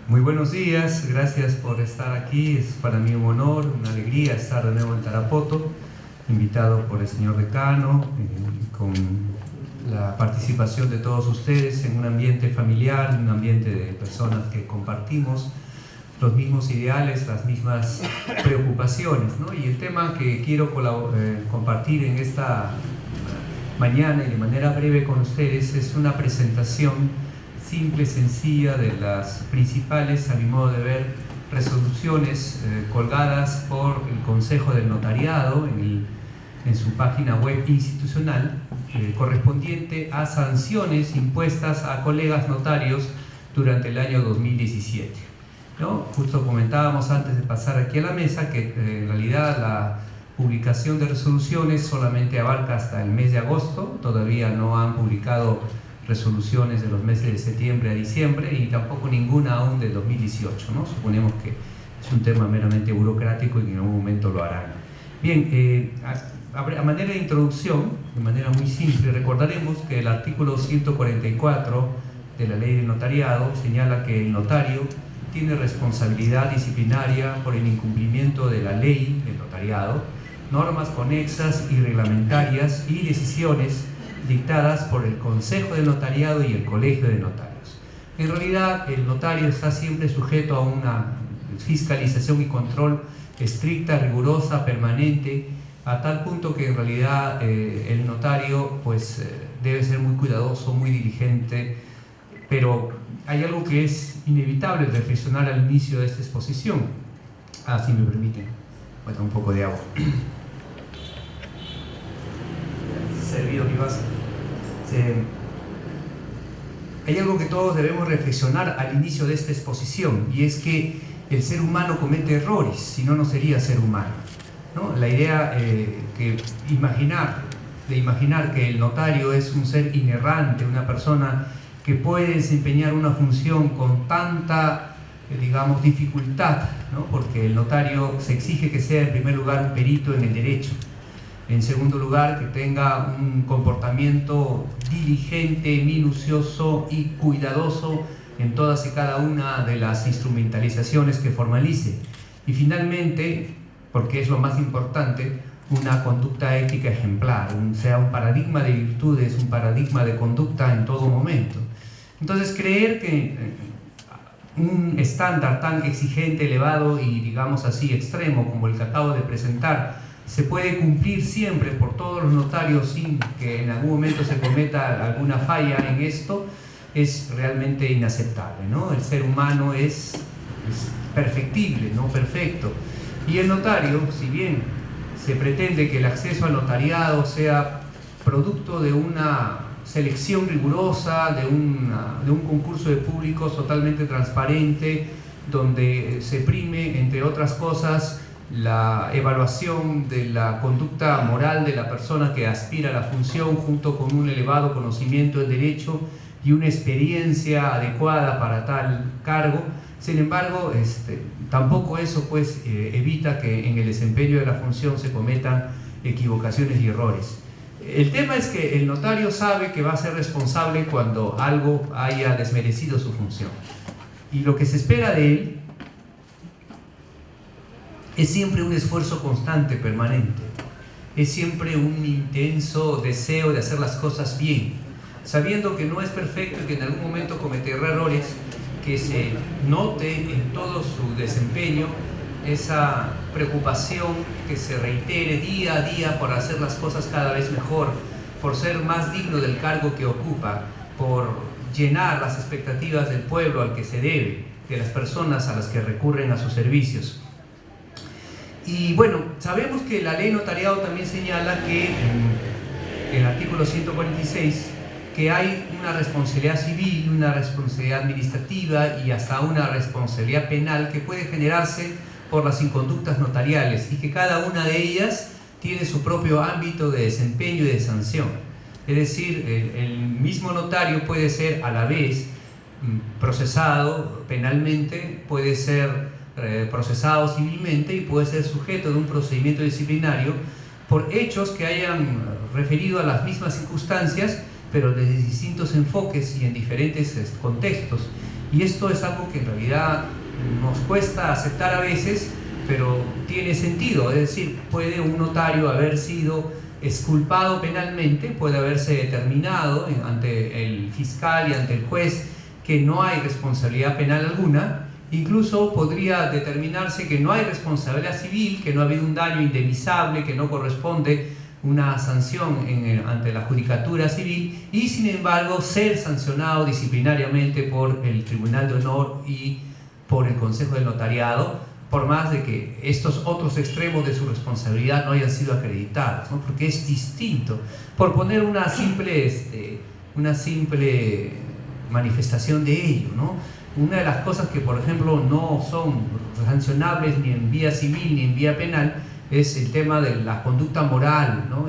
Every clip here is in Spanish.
Muy buenos días, gracias por estar aquí. Es para mí un honor, una alegría estar de nuevo en Tarapoto, invitado por el señor decano, con la participación de todos ustedes en un ambiente familiar, un ambiente de personas que compartimos los mismos ideales, las mismas preocupaciones, ¿no? Y el tema que quiero compartir en esta mañana y de manera breve con ustedes es una presentación simple, sencilla, de las principales, a mi modo de ver, resoluciones colgadas por el Consejo del Notariado en su página web institucional, correspondiente a sanciones impuestas a colegas notarios durante el año 2017. ¿No? Justo comentábamos antes de pasar aquí a la mesa que en realidad la publicación de resoluciones solamente abarca hasta el mes de agosto, todavía no han publicado resoluciones de los meses de septiembre a diciembre y tampoco ninguna aún del 2018, ¿no? Suponemos que es un tema meramente burocrático y que en algún momento lo harán. Bien, a manera de introducción, de manera muy simple, recordaremos que el artículo 144 de la Ley del Notariado señala que el notario tiene responsabilidad disciplinaria por el incumplimiento de la ley del notariado, normas conexas y reglamentarias y decisiones dictadas por el Consejo del Notariado y el Colegio de Notarios. En realidad, el notario está siempre sujeto a una fiscalización y control estricta, rigurosa, permanente, a tal punto que en realidad el notario pues, debe ser muy cuidadoso, muy diligente, pero hay algo que es inevitable reflexionar al inicio de esta exposición. Si me permiten, voy a tomar un poco de agua. Servido mi vaso. Hay algo que todos debemos reflexionar al inicio de esta exposición, y es que el ser humano comete errores, si no, no sería ser humano, ¿no? La idea de imaginar que el notario es un ser inerrante, una persona que puede desempeñar una función con tanta, digamos, dificultad, ¿no? Porque el notario se exige que sea en primer lugar un perito en el derecho, en segundo lugar que tenga un comportamiento diligente, minucioso y cuidadoso en todas y cada una de las instrumentalizaciones que formalice, y finalmente, porque es lo más importante, una conducta ética ejemplar, sea un paradigma de virtudes, un paradigma de conducta en todo momento. Entonces, creer que un estándar tan exigente, elevado y, digamos así, extremo como el que acabo de presentar se puede cumplir siempre por todos los notarios sin que en algún momento se cometa alguna falla en esto, es realmente inaceptable, ¿no? El ser humano es perfectible, no perfecto. Y el notario, si bien se pretende que el acceso al notariado sea producto de una selección rigurosa, de un concurso de públicos totalmente transparente, donde se prime, entre otras cosas, la evaluación de la conducta moral de la persona que aspira a la función, junto con un elevado conocimiento del derecho y una experiencia adecuada para tal cargo. Sin embargo, tampoco eso pues, evita que en el desempeño de la función se cometan equivocaciones y errores. El tema es que el notario sabe que va a ser responsable cuando algo haya desmerecido su función. Y lo que se espera de él es siempre un esfuerzo constante, permanente. Es siempre un intenso deseo de hacer las cosas bien, sabiendo que no es perfecto y que en algún momento cometerá errores, que se note en todo su desempeño esa preocupación que se reitere día a día por hacer las cosas cada vez mejor, por ser más digno del cargo que ocupa, por llenar las expectativas del pueblo al que se debe, de las personas a las que recurren a sus servicios. Y bueno, sabemos que la ley notariado también señala que en el artículo 146 que hay una responsabilidad civil, una responsabilidad administrativa y hasta una responsabilidad penal que puede generarse por las inconductas notariales, y que cada una de ellas tiene su propio ámbito de desempeño y de sanción. Es decir, el mismo notario puede ser a la vez procesado penalmente, puede ser procesado civilmente y puede ser sujeto de un procedimiento disciplinario por hechos que hayan referido a las mismas circunstancias, pero desde distintos enfoques y en diferentes contextos. Y esto es algo que en realidad nos cuesta aceptar a veces, pero tiene sentido. Es decir, puede un notario haber sido exculpado penalmente, puede haberse determinado ante el fiscal y ante el juez que no hay responsabilidad penal alguna. Incluso podría determinarse que no hay responsabilidad civil, que no ha habido un daño indemnizable, que no corresponde una sanción ante la judicatura civil, y sin embargo ser sancionado disciplinariamente por el Tribunal de Honor y por el Consejo del Notariado, por más de que estos otros extremos de su responsabilidad no hayan sido acreditados, ¿no? Porque es distinto. Por poner una simple manifestación de ello, ¿no? Una de las cosas que, por ejemplo, no son sancionables ni en vía civil ni en vía penal es el tema de la conducta moral, ¿no?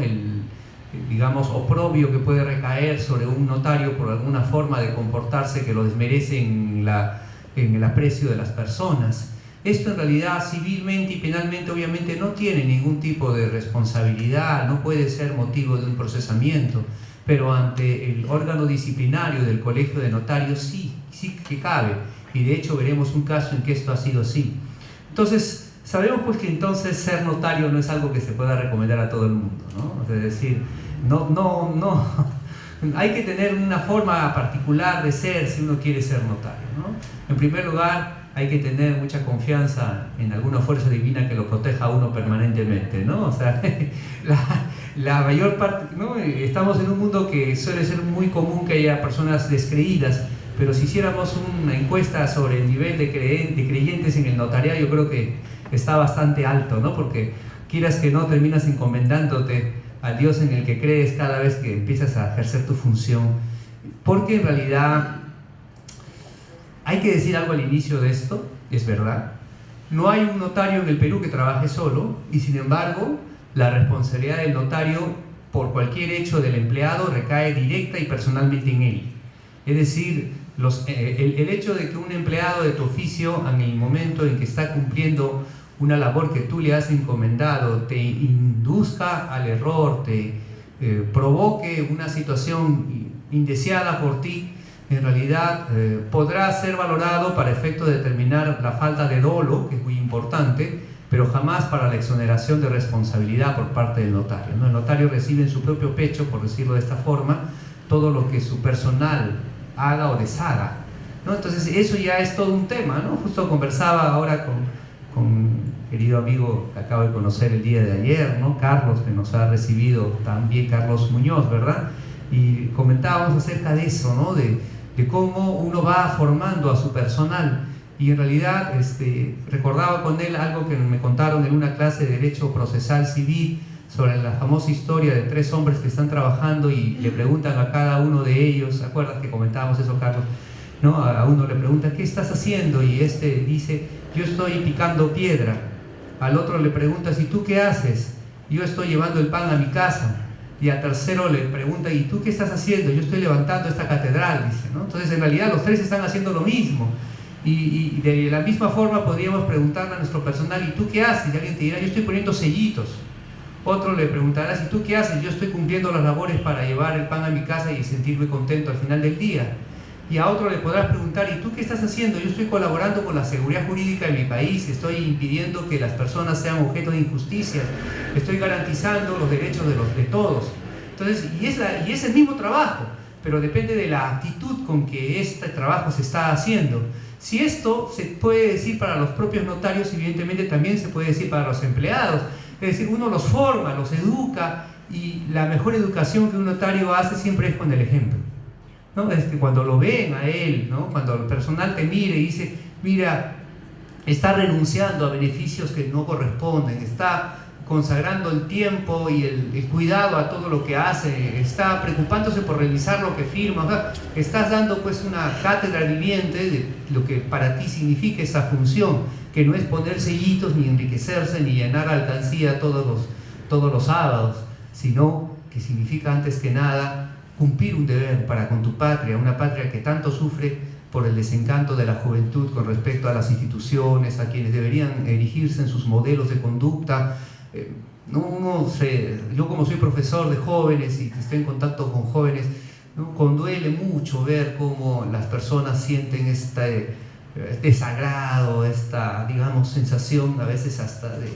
Digamos, oprobio que puede recaer sobre un notario por alguna forma de comportarse que lo desmerece en el aprecio de las personas. Esto en realidad civilmente y penalmente obviamente no tiene ningún tipo de responsabilidad, no puede ser motivo de un procesamiento, pero ante el órgano disciplinario del Colegio de Notarios sí que cabe, y de hecho veremos un caso en que esto ha sido así. Entonces, sabemos pues que entonces ser notario no es algo que se pueda recomendar a todo el mundo, ¿no? Es decir, no, hay que tener una forma particular de ser si uno quiere ser notario, ¿no? En primer lugar, hay que tener mucha confianza en alguna fuerza divina que lo proteja a uno permanentemente, ¿no? O sea, la mayor parte, ¿no? Estamos en un mundo que suele ser muy común que haya personas descreídas, pero si hiciéramos una encuesta sobre el nivel de creyentes en el notariado, yo creo que está bastante alto, ¿no? Porque quieras que no, terminas encomendándote al Dios en el que crees cada vez que empiezas a ejercer tu función, porque en realidad hay que decir algo al inicio de esto, es verdad, no hay un notario en el Perú que trabaje solo, y sin embargo la responsabilidad del notario por cualquier hecho del empleado recae directa y personalmente en él. Es decir, el hecho de que un empleado de tu oficio, en el momento en que está cumpliendo una labor que tú le has encomendado, te induzca al error, te provoque una situación indeseada por ti, en realidad podrá ser valorado para efecto de determinar la falta de dolo, que es muy importante, pero jamás para la exoneración de responsabilidad por parte del notario, ¿no? El notario recibe en su propio pecho, por decirlo de esta forma, todo lo que su personal haga o deshaga, ¿no? Entonces eso ya es todo un tema, ¿no? Justo conversaba ahora con un querido amigo que acabo de conocer el día de ayer, ¿no? Carlos, que nos ha recibido también, Carlos Muñoz, ¿verdad? Y comentábamos acerca de eso, ¿no? De cómo uno va formando a su personal, y en realidad recordaba con él algo que me contaron en una clase de Derecho Procesal Civil sobre la famosa historia de 3 hombres que están trabajando y le preguntan a cada uno de ellos, ¿se acuerdas que comentábamos eso, Carlos? ¿No? A uno le pregunta, ¿qué estás haciendo? Y dice, yo estoy picando piedra. Al otro le preguntas, ¿y tú qué haces? Yo estoy llevando el pan a mi casa. Y al tercero le pregunta, ¿y tú qué estás haciendo? Yo estoy levantando esta catedral, dice, ¿no? Entonces en realidad los 3 están haciendo lo mismo. Y de la misma forma podríamos preguntarle a nuestro personal, ¿y tú qué haces? Y alguien te dirá, yo estoy poniendo sellitos. Otro le preguntará, ¿y tú qué haces? Yo estoy cumpliendo las labores para llevar el pan a mi casa y sentirme contento al final del día. Y a otro le podrás preguntar, ¿y tú qué estás haciendo? Yo estoy colaborando con la seguridad jurídica de mi país, estoy impidiendo que las personas sean objeto de injusticias, estoy garantizando los derechos de todos. Entonces, y es el mismo trabajo, pero depende de la actitud con que este trabajo se está haciendo. Si esto se puede decir para los propios notarios, evidentemente también se puede decir para los empleados. Es decir, uno los forma, los educa, y la mejor educación que un notario hace siempre es con el ejemplo, ¿no? Cuando lo ven a él, ¿no? Cuando el personal te mire y dice, mira, está renunciando a beneficios que no corresponden, está consagrando el tiempo y el cuidado a todo lo que hace, está preocupándose por revisar lo que firma, o sea, estás dando pues una cátedra viviente de lo que para ti significa esa función, que no es poner sellitos, ni enriquecerse, ni llenar alcancía todos los sábados, sino que significa antes que nada cumplir un deber para con tu patria, una patria que tanto sufre por el desencanto de la juventud con respecto a las instituciones, a quienes deberían erigirse en sus modelos de conducta. Yo como soy profesor de jóvenes y estoy en contacto con jóvenes, ¿no? Conduele mucho ver cómo las personas sienten este desagrado, esta, digamos, sensación a veces hasta de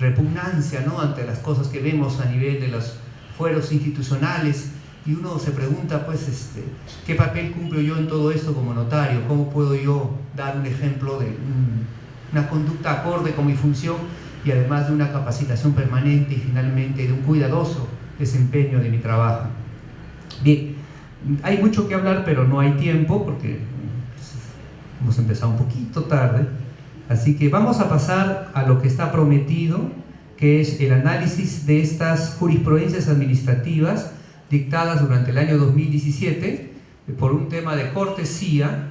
repugnancia, ¿no? Ante las cosas que vemos a nivel de los fueros institucionales, y uno se pregunta, pues, ¿qué papel cumplo yo en todo esto como notario? ¿Cómo puedo yo dar un ejemplo de una conducta acorde con mi función y además de una capacitación permanente y finalmente de un cuidadoso desempeño de mi trabajo? Bien, hay mucho que hablar, pero no hay tiempo porque hemos empezado un poquito tarde, así que vamos a pasar a lo que está prometido, que es el análisis de estas jurisprudencias administrativas dictadas durante el año 2017. Por un tema de cortesía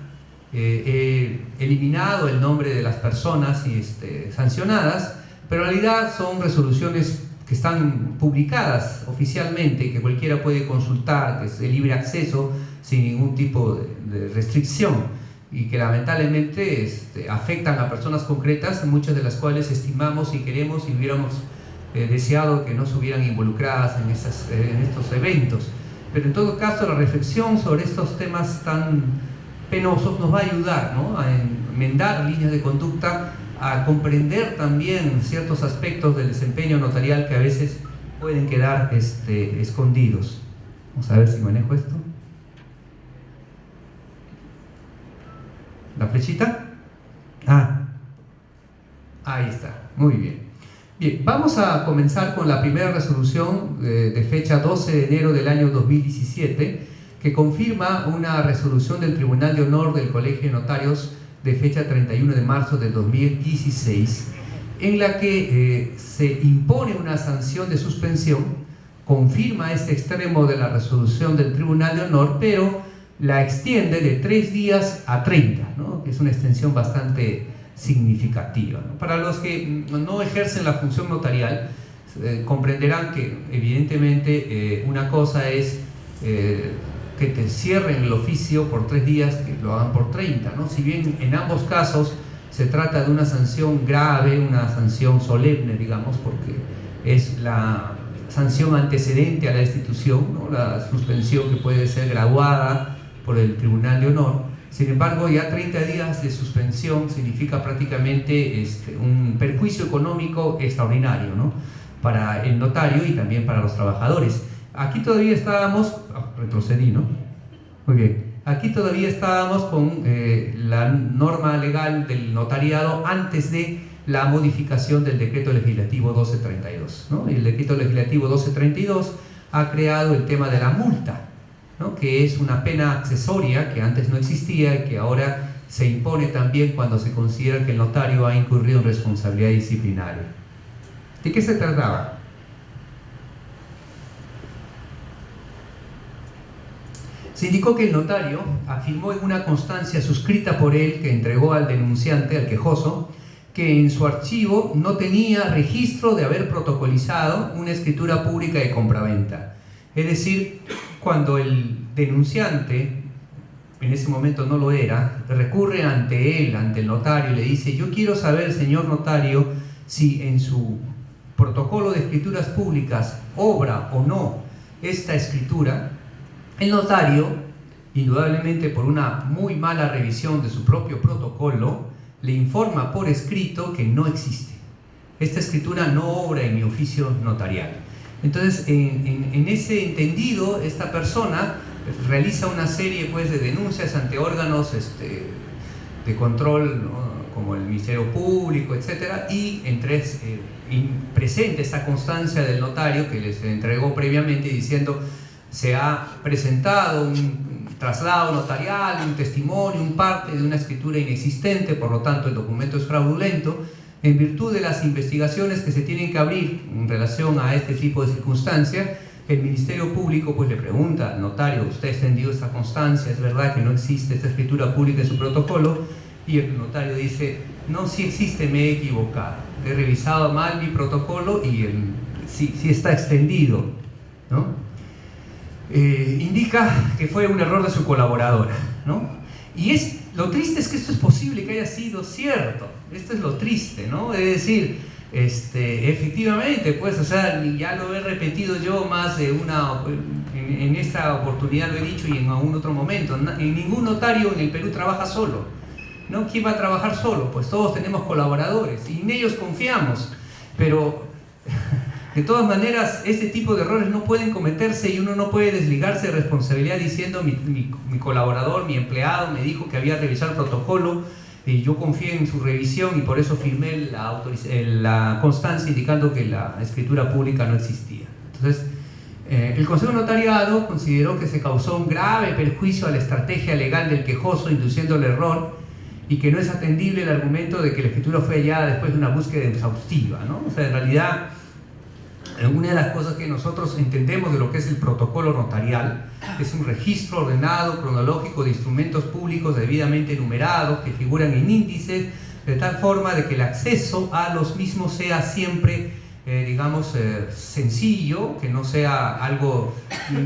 he eliminado el nombre de las personas sancionadas, pero en realidad son resoluciones que están publicadas oficialmente, que cualquiera puede consultar, que es de libre acceso sin ningún tipo de restricción, y que lamentablemente afectan a personas concretas, muchas de las cuales estimamos y queremos y hubiéramos deseado que no se hubieran involucradas en estos eventos. Pero en todo caso, la reflexión sobre estos temas tan penosos nos va a ayudar, ¿no?, a enmendar líneas de conducta, a comprender también ciertos aspectos del desempeño notarial que a veces pueden quedar escondidos. Vamos a ver si manejo esto. ¿La flechita? Ahí está, muy bien. Bien, vamos a comenzar con la primera resolución de fecha 12 de enero del año 2017, que confirma una resolución del Tribunal de Honor del Colegio de Notarios de fecha 31 de marzo del 2016, en la que se impone una sanción de suspensión, confirma este extremo de la resolución del Tribunal de Honor, pero la extiende de 3 días a 30, ¿no?, que es una extensión bastante significativa, ¿no? Para los que no ejercen la función notarial, comprenderán que evidentemente una cosa es que te cierren el oficio por 3 días, que lo hagan por 30, ¿no? Si bien en ambos casos se trata de una sanción grave, una sanción solemne, digamos, porque es la sanción antecedente a la destitución, ¿no?, la suspensión que puede ser graduada por el Tribunal de Honor. Sin embargo, ya 30 días de suspensión significa prácticamente un perjuicio económico extraordinario, ¿no?, para el notario y también para los trabajadores. Aquí todavía estábamos, retrocedí, ¿no? Muy bien. Aquí todavía estábamos con la norma legal del notariado antes de la modificación del decreto legislativo 1232, ¿no? El decreto legislativo 1232 ha creado el tema de la multa, ¿no?, que es una pena accesoria que antes no existía y que ahora se impone también cuando se considera que el notario ha incurrido en responsabilidad disciplinaria. ¿De qué se trataba? Se indicó que el notario afirmó en una constancia suscrita por él, que entregó al denunciante, al quejoso, que en su archivo no tenía registro de haber protocolizado una escritura pública de compraventa. Es decir, cuando el denunciante, en ese momento no lo era, recurre ante él, ante el notario, y le dice: yo quiero saber, señor notario, si en su protocolo de escrituras públicas obra o no esta escritura. El notario, indudablemente por una muy mala revisión de su propio protocolo, le informa por escrito que no existe. Esta escritura no obra en mi oficio notarial. Entonces, en ese entendido, esta persona realiza una serie, pues, de denuncias ante órganos de control, ¿no?, como el Ministerio Público, etc. Y presenta esta constancia del notario que les entregó previamente, diciendo: se ha presentado un traslado notarial, un testimonio, un parte de una escritura inexistente, por lo tanto el documento es fraudulento. En virtud de las investigaciones que se tienen que abrir en relación a este tipo de circunstancias, el Ministerio Público pues le pregunta al notario: ¿usted ha extendido esta constancia? ¿Es verdad que no existe esta escritura pública en su protocolo? Y el notario dice: no, sí existe, me he equivocado, he revisado mal mi protocolo y sí está extendido, ¿no? Indica que fue un error de su colaboradora, ¿no? Y lo triste es que esto es posible que haya sido cierto. Esto es lo triste, ¿no? Es decir, efectivamente, pues, o sea, ya lo he repetido yo más de en esta oportunidad lo he dicho y en algún otro momento, ningún notario en el Perú trabaja solo, ¿no? ¿Quién va a trabajar solo? Pues todos tenemos colaboradores y en ellos confiamos, pero de todas maneras este tipo de errores no pueden cometerse y uno no puede desligarse de responsabilidad diciendo mi colaborador, mi empleado me dijo que había revisado el protocolo y yo confié en su revisión y por eso firmé la constancia indicando que la escritura pública no existía. Entonces, el Consejo de Notariado consideró que se causó un grave perjuicio a la estrategia legal del quejoso, induciendo el error, y que no es atendible el argumento de que la escritura fue hallada después de una búsqueda exhaustiva, ¿no? O sea, en realidad, una de las cosas que nosotros entendemos de lo que es el protocolo notarial es un registro ordenado, cronológico de instrumentos públicos debidamente numerados que figuran en índices, de tal forma de que el acceso a los mismos sea siempre, digamos, sencillo, que no sea algo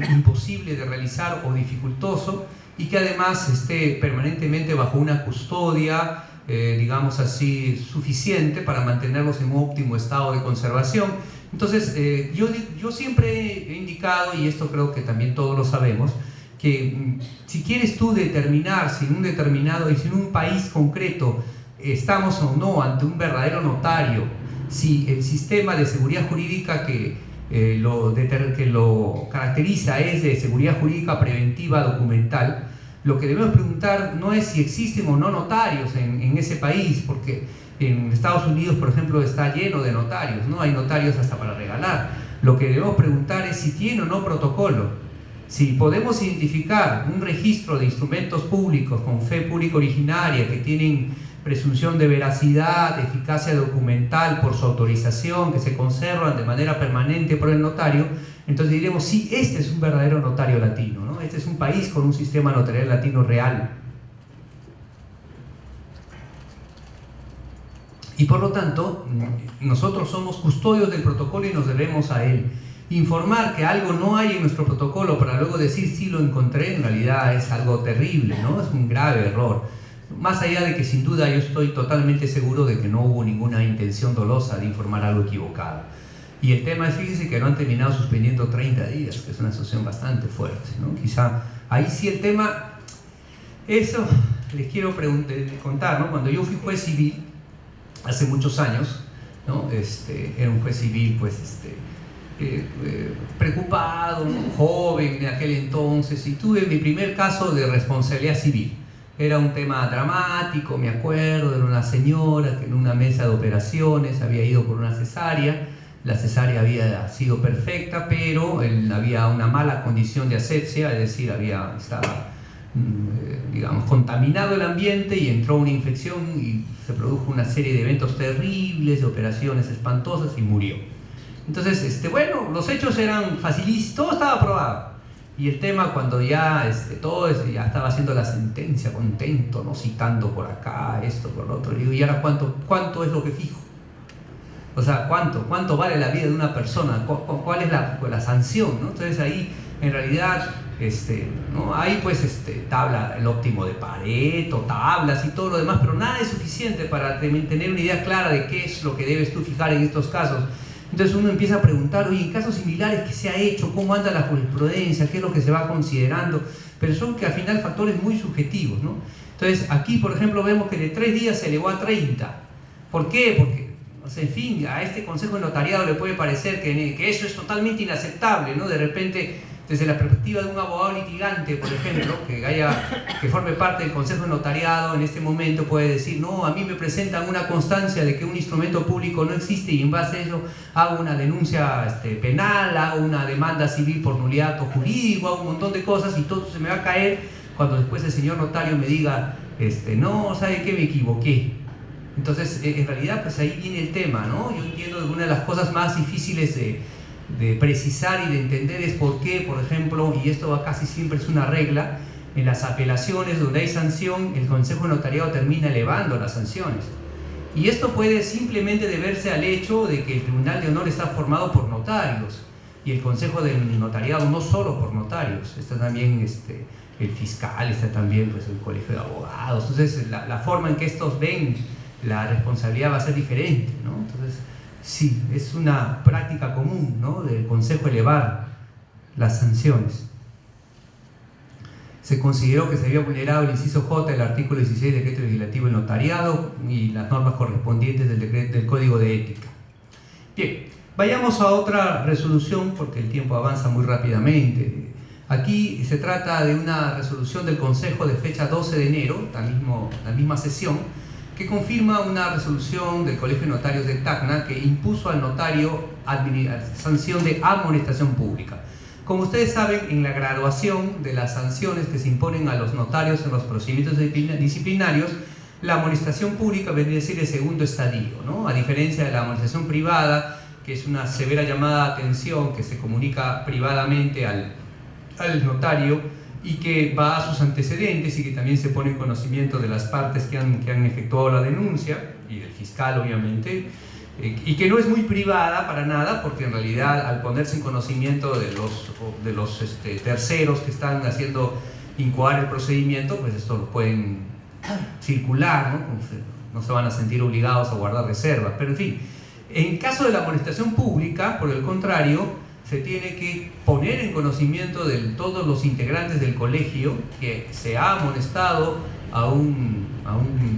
imposible de realizar o dificultoso, y que además esté permanentemente bajo una custodia, digamos así, suficiente para mantenerlos en un óptimo estado de conservación. Entonces, yo siempre he indicado, y esto creo que también todos lo sabemos, que si quieres tú determinar si en un determinado y si en un país concreto estamos o no ante un verdadero notario, si el sistema de seguridad jurídica que lo caracteriza es de seguridad jurídica preventiva documental, lo que debemos preguntar no es si existen o no notarios en ese país, porque en Estados Unidos, por ejemplo, está lleno de notarios, ¿no? Hay notarios hasta para regalar. Lo que debemos preguntar es si tiene o no protocolo. Si podemos identificar un registro de instrumentos públicos con fe pública originaria que tienen presunción de veracidad, eficacia documental por su autorización, que se conservan de manera permanente por el notario, entonces diremos, sí, este es un verdadero notario latino, ¿no? Este es un país con un sistema notarial latino real. Y por lo tanto, nosotros somos custodios del protocolo y nos debemos a él. Informar que algo no hay en nuestro protocolo para luego decir sí lo encontré, en realidad es algo terrible, ¿no? Es un grave error. Más allá de que sin duda yo estoy totalmente seguro de que no hubo ninguna intención dolosa de informar algo equivocado. Y el tema es, fíjense que no han terminado suspendiendo 30 días, que es una situación bastante fuerte, ¿no? Quizá ahí sí el tema, eso les quiero contar, ¿no? Cuando yo fui juez civil, hace muchos años, ¿no? Era un juez civil, pues, preocupado, ¿no? Joven de aquel entonces, y tuve mi primer caso de responsabilidad civil. Era un tema dramático, me acuerdo, era una señora que en una mesa de operaciones había ido por una cesárea. La cesárea había sido perfecta, pero había una mala condición de asepsia, es decir, estaba, digamos, contaminado el ambiente y entró una infección y se produjo una serie de eventos terribles, de operaciones espantosas y murió. Entonces, bueno, los hechos eran facilísimos, todo estaba aprobado. Y el tema, cuando ya ya estaba haciendo la sentencia, contento, ¿no? Citando por acá, esto, por lo otro, digo, ¿y ahora cuánto es lo que fijo? O sea, ¿cuánto vale la vida de una persona? ¿Cuál es la sanción, ¿no? Entonces ahí, en realidad, ¿no? Ahí pues tabla el óptimo de Pareto, tablas y todo lo demás, pero nada es suficiente para tener una idea clara de qué es lo que debes tú fijar en estos casos. Entonces uno empieza a preguntar, oye, en casos similares, ¿qué se ha hecho? ¿Cómo anda la jurisprudencia? ¿Qué es lo que se va considerando? Pero son que al final factores muy subjetivos, ¿no? Entonces aquí, por ejemplo, vemos que de 3 días se elevó a 30. ¿Por qué? Porque, o sea, en fin, a este Consejo de Notariado le puede parecer que eso es totalmente inaceptable, ¿no? De repente, desde la perspectiva de un abogado litigante, por ejemplo, que forme parte del Consejo de Notariado, en este momento puede decir, no, a mí me presentan una constancia de que un instrumento público no existe y en base a ello hago una denuncia penal, hago una demanda civil por nulidad jurídico, hago un montón de cosas y todo se me va a caer cuando después el señor notario me diga, no, ¿sabe qué? Me equivoqué. Entonces, en realidad, pues ahí viene el tema, ¿no? Yo entiendo que una de las cosas más difíciles de precisar y de entender es por qué, por ejemplo, y esto casi siempre es una regla, en las apelaciones donde hay sanción, el Consejo de Notariado termina elevando las sanciones. Y esto puede simplemente deberse al hecho de que el Tribunal de Honor está formado por notarios y el Consejo de Notariado no solo por notarios, está también el fiscal, está también pues, el Colegio de Abogados. Entonces, la forma en que estos ven la responsabilidad va a ser diferente, ¿no? Entonces, Sí, es una práctica común, ¿no?, del Consejo elevar las sanciones. Se consideró que se había vulnerado el inciso J del artículo 16 del Decreto Legislativo del Notariado y las normas correspondientes del Código de Ética. Bien, vayamos a otra resolución porque el tiempo avanza muy rápidamente. Aquí se trata de una resolución del Consejo de fecha 12 de enero, la misma sesión, que confirma una resolución del Colegio de Notarios de Tacna que impuso al notario sanción de amonestación pública. Como ustedes saben, en la graduación de las sanciones que se imponen a los notarios en los procedimientos disciplinarios, la amonestación pública vendría a ser el segundo estadio, ¿no? A diferencia de la amonestación privada, que es una severa llamada de atención que se comunica privadamente al notario y que va a sus antecedentes y que también se pone en conocimiento de las partes que han efectuado la denuncia y del fiscal, obviamente, y que no es muy privada para nada, porque en realidad al ponerse en conocimiento de los terceros que están haciendo incoar el procedimiento, pues esto lo pueden circular, ¿no? No se van a sentir obligados a guardar reservas, pero en fin, en caso de la amonestación pública, por el contrario, se tiene que poner en conocimiento de todos los integrantes del colegio que se ha amonestado a un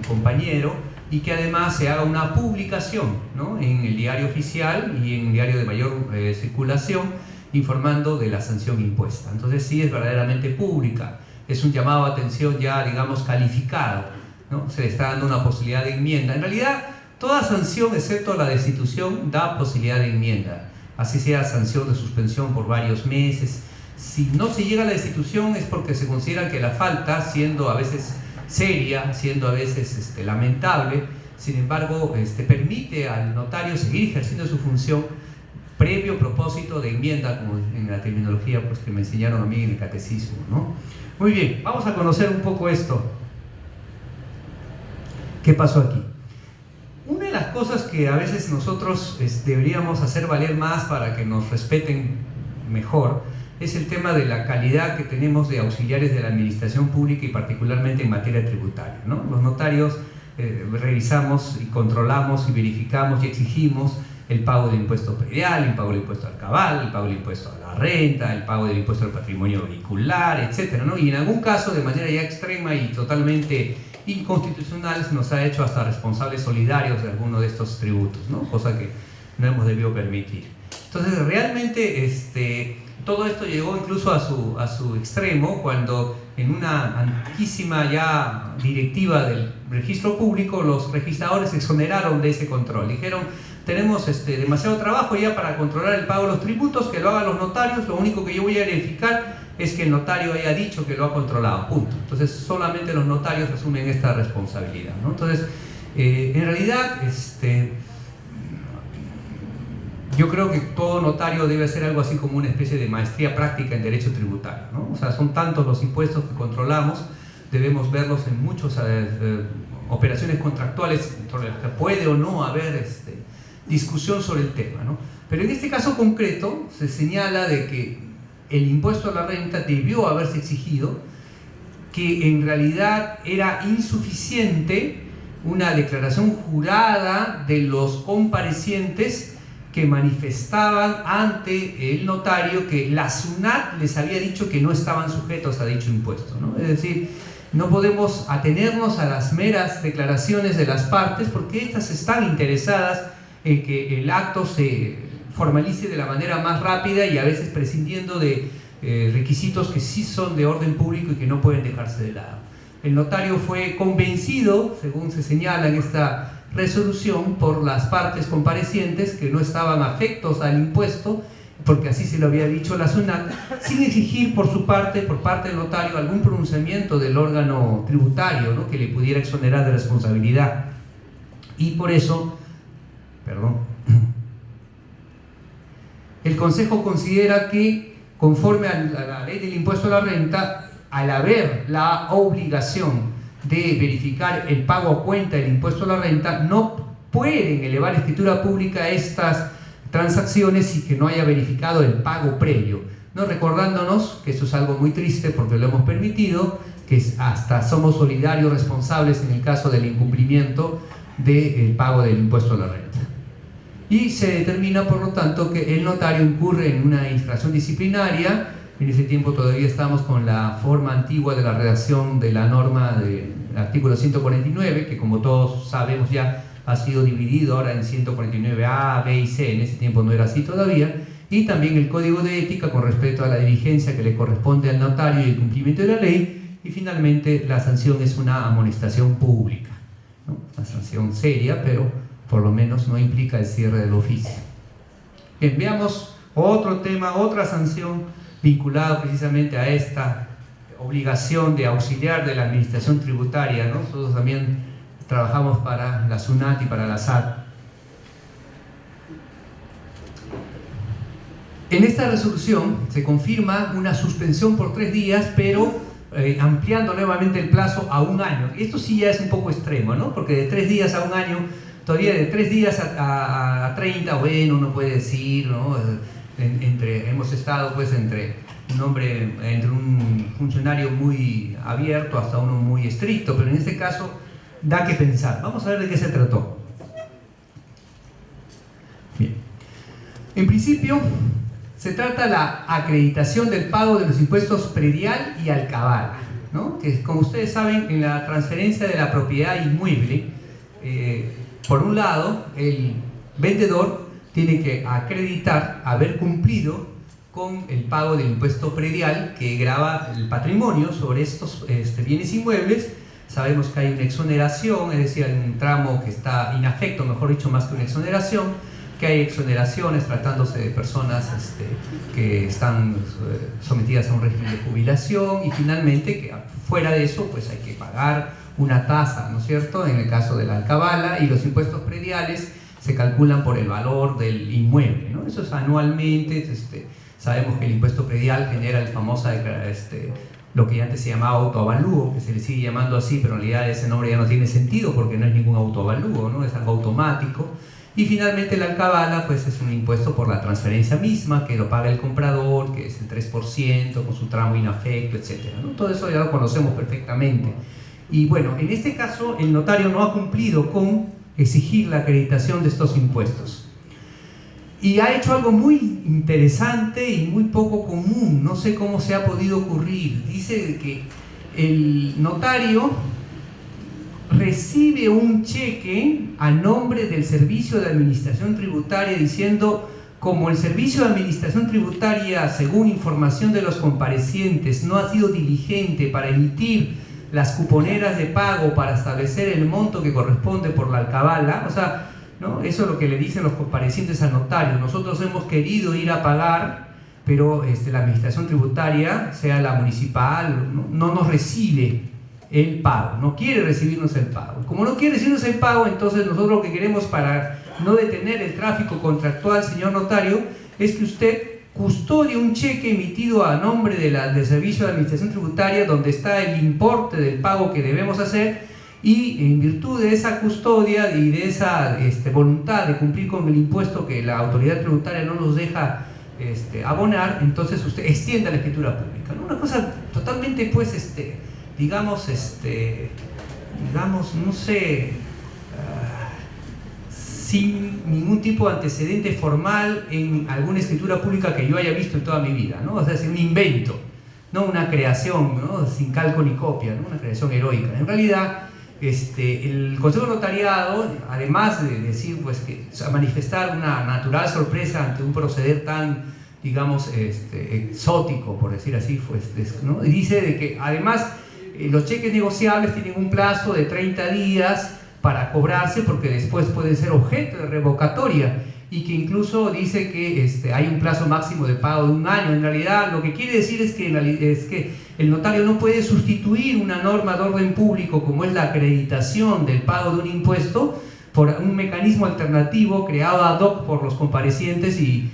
compañero y que además se haga una publicación, ¿no?, en el diario oficial y en el diario de mayor circulación, informando de la sanción impuesta. Entonces sí es verdaderamente pública, es un llamado a atención ya, digamos, calificado, ¿no? Se le está dando una posibilidad de enmienda. En realidad, toda sanción, excepto la destitución, da posibilidad de enmienda, así sea sanción de suspensión por varios meses. Si no se llega a la destitución es porque se considera que la falta, siendo a veces seria, siendo a veces lamentable, sin embargo permite al notario seguir ejerciendo su función previo propósito de enmienda, como en la terminología pues, que me enseñaron a mí en el catecismo, ¿no? Muy bien, vamos a conocer un poco esto. ¿Qué pasó aquí? Una de las cosas que a veces nosotros deberíamos hacer valer más para que nos respeten mejor es el tema de la calidad que tenemos de auxiliares de la administración pública y particularmente en materia tributaria, ¿no? Los notarios revisamos y controlamos y verificamos y exigimos el pago del impuesto predial, el pago del impuesto al cabal, el pago del impuesto a la renta, el pago del impuesto al patrimonio vehicular, etcétera, ¿no? Y en algún caso, de manera ya extrema y totalmente inconstitucional, se nos ha hecho hasta responsables solidarios de alguno de estos tributos, ¿no? Cosa que no hemos debido permitir. Entonces, realmente, todo esto llegó incluso a su extremo cuando en una antiquísima ya directiva del registro público los registradores se exoneraron de ese control. Dijeron, tenemos demasiado trabajo ya para controlar el pago de los tributos, que lo hagan los notarios, lo único que yo voy a verificar es que el notario haya dicho que lo ha controlado, punto. Entonces solamente los notarios asumen esta responsabilidad, ¿no? Entonces, en realidad, yo creo que todo notario debe hacer algo así como una especie de maestría práctica en derecho tributario, ¿no? O sea, son tantos los impuestos que controlamos, debemos verlos en muchas operaciones contractuales sobre las que puede o no haber discusión sobre el tema, ¿no? Pero en este caso concreto se señala de que el impuesto a la renta debió haberse exigido, que en realidad era insuficiente una declaración jurada de los comparecientes que manifestaban ante el notario que la SUNAT les había dicho que no estaban sujetos a dicho impuesto, ¿no? Es decir, no podemos atenernos a las meras declaraciones de las partes porque estas están interesadas en que el acto se formalice de la manera más rápida y a veces prescindiendo de requisitos que sí son de orden público y que no pueden dejarse de lado. El notario fue convencido, según se señala en esta resolución, por las partes comparecientes que no estaban afectos al impuesto, porque así se lo había dicho la SUNAT, sin exigir por su parte, por parte del notario, algún pronunciamiento del órgano tributario, ¿no?, que le pudiera exonerar de responsabilidad. Y por eso, el Consejo considera que, conforme a la ley del impuesto a la renta, al haber la obligación de verificar el pago a cuenta del impuesto a la renta, no pueden elevar a escritura pública estas transacciones y que no haya verificado el pago previo, ¿no? Recordándonos que eso es algo muy triste porque lo hemos permitido, que hasta somos solidarios responsables en el caso del incumplimiento del pago del impuesto a la renta. y se determina por lo tanto que el notario incurre en una infracción disciplinaria. En ese tiempo todavía estamos con la forma antigua de la redacción de la norma del artículo 149, que como todos sabemos ya ha sido dividido ahora en 149A, B y C. En ese tiempo no era así todavía. Y también el código de ética con respecto a la diligencia que le corresponde al notario y el cumplimiento de la ley. Y finalmente la sanción es una amonestación pública, ¿no? Una sanción seria, pero por lo menos no implica el cierre del oficio. Bien, veamos otro tema, otra sanción vinculada precisamente a esta obligación de auxiliar de la administración tributaria, ¿no? Nosotros también trabajamos para la SUNAT y para la SAT. En esta resolución se confirma una suspensión por 3 días, pero ampliando nuevamente el plazo a 1 año. Esto sí ya es un poco extremo, ¿no? Porque de 3 días a 1 año, todavía de 3 días a 30, bueno, uno puede decir, ¿no? Hemos estado pues entre un funcionario muy abierto hasta uno muy estricto, pero en este caso da que pensar. Vamos a ver de qué se trató. Bien. En principio, se trata de la acreditación del pago de los impuestos predial y alcabala, ¿no? Que como ustedes saben, en la transferencia de la propiedad inmueble, por un lado, el vendedor tiene que acreditar haber cumplido con el pago del impuesto predial que grava el patrimonio sobre estos bienes inmuebles. Sabemos que hay una exoneración, es decir, hay un tramo que está inafecto, mejor dicho, más que una exoneración, que hay exoneraciones tratándose de personas que están sometidas a un régimen de jubilación, y finalmente que fuera de eso pues hay que pagar una tasa, ¿no es cierto?, en el caso de la alcabala, y los impuestos prediales se calculan por el valor del inmueble, ¿no? Eso es anualmente. Sabemos que el impuesto predial genera el famoso lo que antes se llamaba autoavalúo, que se le sigue llamando así, pero en realidad ese nombre ya no tiene sentido porque no es ningún autoavalúo, ¿no? Es algo automático. Y finalmente la alcabala pues es un impuesto por la transferencia misma, que lo paga el comprador, que es el 3% con su tramo inafecto, etc., ¿no? Todo eso ya lo conocemos perfectamente. Y bueno, en este caso el notario no ha cumplido con exigir la acreditación de estos impuestos. Y ha hecho algo muy interesante y muy poco común, no sé cómo se ha podido ocurrir. Dice que el notario recibe un cheque a nombre del Servicio de Administración Tributaria diciendo: como el Servicio de Administración Tributaria, según información de los comparecientes, no ha sido diligente para emitir las cuponeras de pago para establecer el monto que corresponde por la alcabala, o sea, ¿no? Eso es lo que le dicen los comparecientes al notario. Nosotros hemos querido ir a pagar, pero la administración tributaria, sea la municipal, no nos recibe el pago, no quiere recibirnos el pago. Como no quiere recibirnos el pago, entonces nosotros lo que queremos, para no detener el tráfico contractual, señor notario, es que usted custodie un cheque emitido a nombre del Servicio de Administración Tributaria, donde está el importe del pago que debemos hacer, y en virtud de esa custodia y de esa voluntad de cumplir con el impuesto que la autoridad tributaria no nos deja abonar, entonces usted extienda la escritura pública, ¿no? Una cosa totalmente, pues, digamos, no sé, sin ningún tipo de antecedente formal en alguna escritura pública que yo haya visto en toda mi vida, ¿no? O sea, es un invento, no una creación, ¿no? Sin calco ni copia, ¿no? Una creación heroica. En realidad, el Consejo Notariado, además de decir, pues, que manifestar una natural sorpresa ante un proceder tan, digamos, exótico, por decir así, pues, ¿no? Y dice de que además los cheques negociables tienen un plazo de 30 días para cobrarse, porque después pueden ser objeto de revocatoria, y que incluso dice que hay un plazo máximo de pago de 1 año. En realidad lo que quiere decir es que el notario no puede sustituir una norma de orden público como es la acreditación del pago de un impuesto por un mecanismo alternativo creado ad hoc por los comparecientes y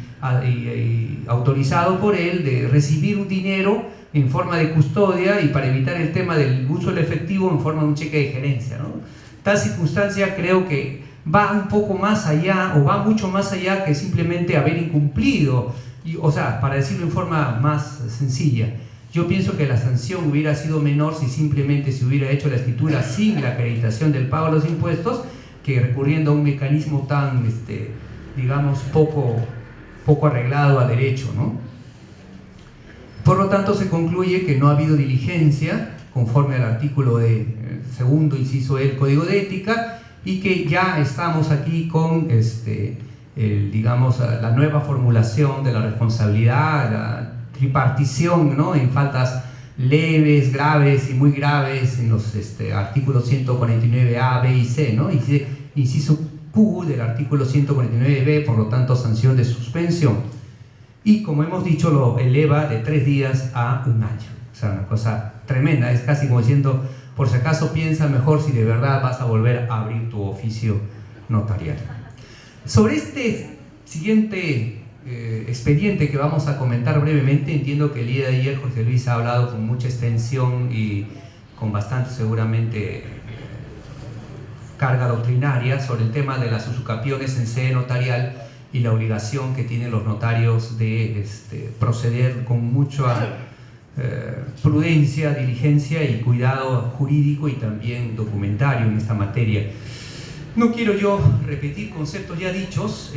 autorizado por él, de recibir un dinero en forma de custodia y para evitar el tema del uso del efectivo en forma de un cheque de gerencia, ¿no? Tal circunstancia creo que va un poco más allá, o va mucho más allá que simplemente haber incumplido. O sea, para decirlo en forma más sencilla, yo pienso que la sanción hubiera sido menor si simplemente se hubiera hecho la escritura sin la acreditación del pago de los impuestos, que recurriendo a un mecanismo tan digamos, poco arreglado a derecho, ¿no? Por lo tanto, se concluye que no ha habido diligencia conforme al artículo segundo, inciso E del Código de Ética, y que ya estamos aquí con, digamos, la nueva formulación de la responsabilidad, la tripartición, ¿no?, en faltas leves, graves y muy graves en los artículos 149A, B y C, ¿no? Y inciso Q del artículo 149B, por lo tanto, sanción de suspensión. Y como hemos dicho, lo eleva de 3 días a 1 año. O sea, una cosa tremenda, es casi como diciendo, por si acaso piensa mejor si de verdad vas a volver a abrir tu oficio notarial. Sobre este siguiente expediente que vamos a comentar brevemente, entiendo que el día de ayer Jorge Luis ha hablado con mucha extensión y con bastante seguramente carga doctrinaria sobre el tema de las usucapiones en sede notarial y la obligación que tienen los notarios de proceder con mucha prudencia, diligencia y cuidado jurídico y también documentario en esta materia. No quiero yo repetir conceptos ya dichos,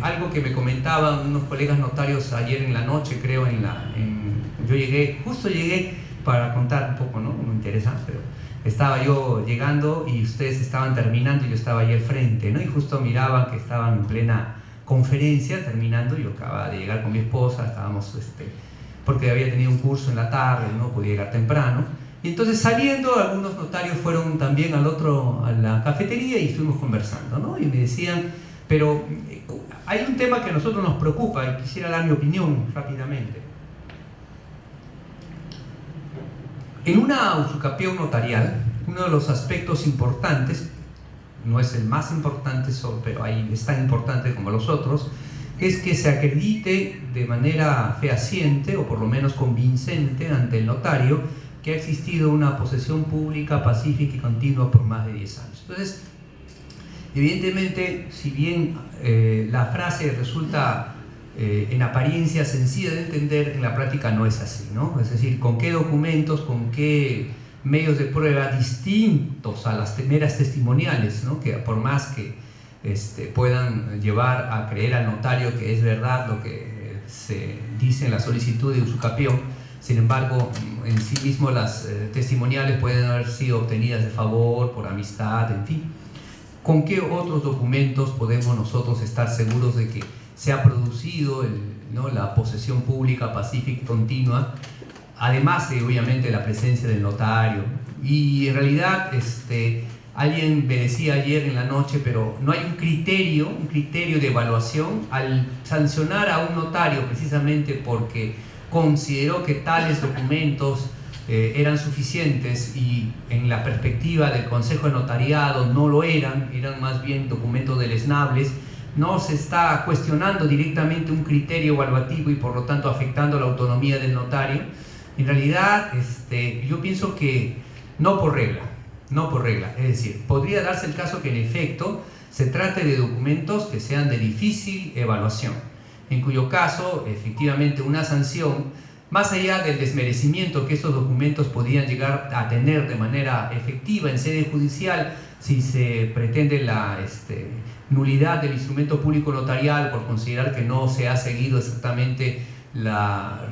algo que me comentaban unos colegas notarios ayer en la noche, creo, yo justo llegué para contar un poco, ¿no? Me interesa, pero estaba yo llegando y ustedes estaban terminando y yo estaba ahí al frente, ¿no? Y justo miraban que estaban en plena conferencia terminando, yo acababa de llegar con mi esposa, estábamos, porque había tenido un curso en la tarde, no podía llegar temprano. Y entonces saliendo, algunos notarios fueron también a la cafetería y estuvimos conversando, ¿no? Y me decían, pero hay un tema que a nosotros nos preocupa y quisiera dar mi opinión rápidamente. En una usucapión notarial, uno de los aspectos importantes, no es el más importante, pero ahí es tan importante como los otros, es que se acredite de manera fehaciente o por lo menos convincente ante el notario que ha existido una posesión pública, pacífica y continua por más de 10 años. Entonces, evidentemente, si bien la frase resulta en apariencia sencilla de entender, en la práctica no es así, ¿no? Es decir, con qué documentos, con qué medios de prueba distintos a las meras testimoniales, ¿no? Que por más que puedan llevar a creer al notario que es verdad lo que se dice en la solicitud de usucapión, sin embargo, en sí mismo las testimoniales pueden haber sido obtenidas de favor, por amistad, en fin. ¿Con qué otros documentos podemos nosotros estar seguros de que se ha producido la posesión pública, pacífica y continua, además de obviamente la presencia del notario? Y en realidad, alguien me decía ayer en la noche, pero no hay un criterio de evaluación al sancionar a un notario precisamente porque consideró que tales documentos eran suficientes y en la perspectiva del Consejo de Notariado no lo eran más bien documentos deleznables. No se está cuestionando directamente un criterio evaluativo y por lo tanto afectando la autonomía del notario. En realidad, yo pienso que no por regla, es decir, podría darse el caso que en efecto se trate de documentos que sean de difícil evaluación, en cuyo caso, efectivamente, una sanción, más allá del desmerecimiento que estos documentos podrían llegar a tener de manera efectiva en sede judicial, si se pretende la nulidad del instrumento público notarial por considerar que no se ha seguido exactamente la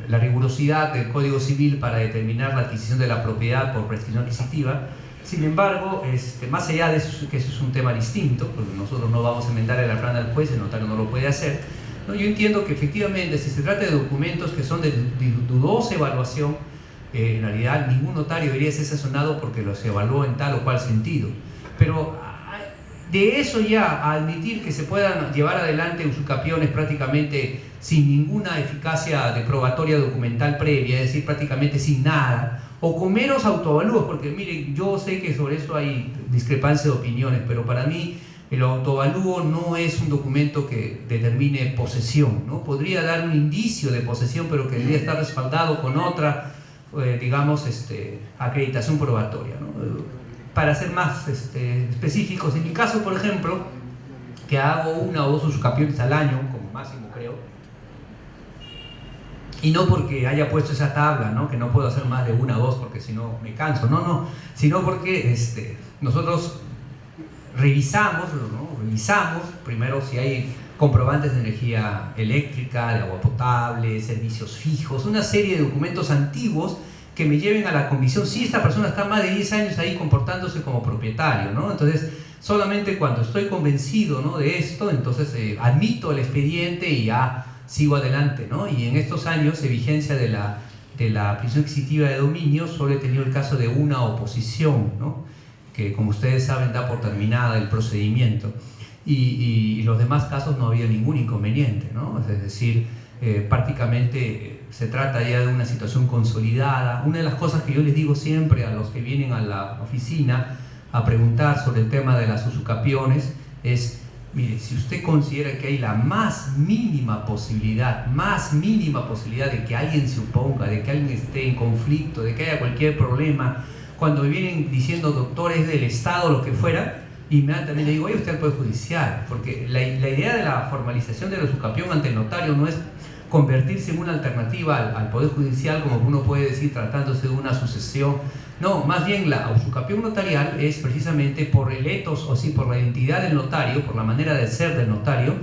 rigurosidad del Código Civil para determinar la adquisición de la propiedad por prescripción adquisitiva. Sin embargo, más allá de eso, que eso es un tema distinto, porque nosotros no vamos a enmendar el plana al juez, el notario no lo puede hacer, ¿no? Yo entiendo que efectivamente, si se trata de documentos que son de dudosa evaluación, en realidad ningún notario debería ser sancionado porque los evaluó en tal o cual sentido. Pero de eso ya a admitir que se puedan llevar adelante usucapiones prácticamente sin ninguna eficacia de probatoria documental previa, es decir, prácticamente sin nada, o con meros autoavalúos, porque miren, yo sé que sobre eso hay discrepancia de opiniones, pero para mí el autoavalúo no es un documento que determine posesión, ¿no? Podría dar un indicio de posesión, pero que debería estar respaldado con otra, digamos, acreditación probatoria, ¿no? Para ser más específicos, en mi caso, por ejemplo, que hago 1 o 2 usucapiones al año, como máximo creo, y no porque haya puesto esa tabla, ¿no? Que no puedo hacer más de 1 o 2 porque si no me canso, no, sino porque nosotros revisamos, ¿no? Revisamos primero si hay comprobantes de energía eléctrica, de agua potable, servicios fijos, una serie de documentos antiguos que me lleven a la convicción si esta persona está más de 10 años ahí comportándose como propietario, ¿no? Entonces, solamente cuando estoy convencido, ¿no?, de esto, entonces admito el expediente y ya sigo adelante, ¿no? Y en estos años de vigencia de la prisión adquisitiva de dominio, solo he tenido el caso de una oposición, ¿no?, que, como ustedes saben, da por terminada el procedimiento. Y los demás casos no había ningún inconveniente, ¿no? Es decir, prácticamente se trata ya de una situación consolidada. Una de las cosas que yo les digo siempre a los que vienen a la oficina a preguntar sobre el tema de las usucapiones es: mire, si usted considera que hay la más mínima posibilidad de que alguien se oponga, de que alguien esté en conflicto, de que haya cualquier problema, cuando me vienen diciendo doctores del Estado, lo que fuera, inmediatamente le digo: vaya usted al Poder Judicial, porque la idea de la formalización de la usucapión ante el notario no es convertirse en una alternativa al Poder Judicial, como uno puede decir, tratándose de una sucesión. No, más bien la usucapión notarial es precisamente por el ethos, o sí, por la identidad del notario, por la manera de ser del notario,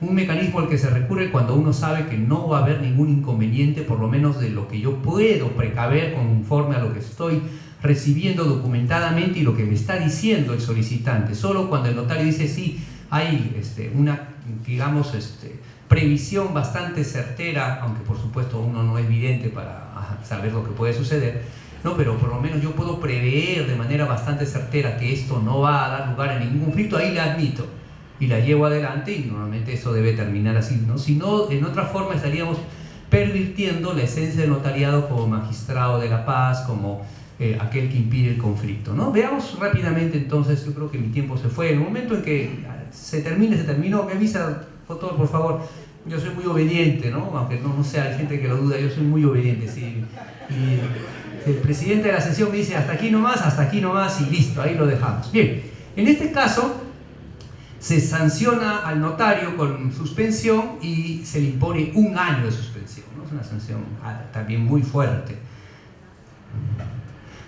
un mecanismo al que se recurre cuando uno sabe que no va a haber ningún inconveniente, por lo menos de lo que yo puedo precaver conforme a lo que estoy recibiendo documentadamente y lo que me está diciendo el solicitante. Solo cuando el notario dice sí, hay una, digamos, previsión bastante certera, aunque por supuesto uno no es vidente para saber lo que puede suceder, no, pero por lo menos yo puedo prever de manera bastante certera que esto no va a dar lugar a ningún conflicto, ahí la admito y la llevo adelante, y normalmente eso debe terminar así, ¿no? Si no, en otra forma estaríamos pervirtiendo la esencia del notariado como magistrado de la paz, como aquel que impide el conflicto, ¿no? Veamos rápidamente entonces, yo creo que mi tiempo se fue. En el momento en que se terminó, me avisa, doctor, por favor. Yo soy muy obediente, ¿no? Aunque no sea, hay gente que lo duda, yo soy muy obediente, sí. Y el presidente de la sesión me dice hasta aquí nomás y listo, ahí lo dejamos. Bien, en este caso se sanciona al notario con suspensión y se le impone 1 año de suspensión, ¿no? Es una sanción también muy fuerte.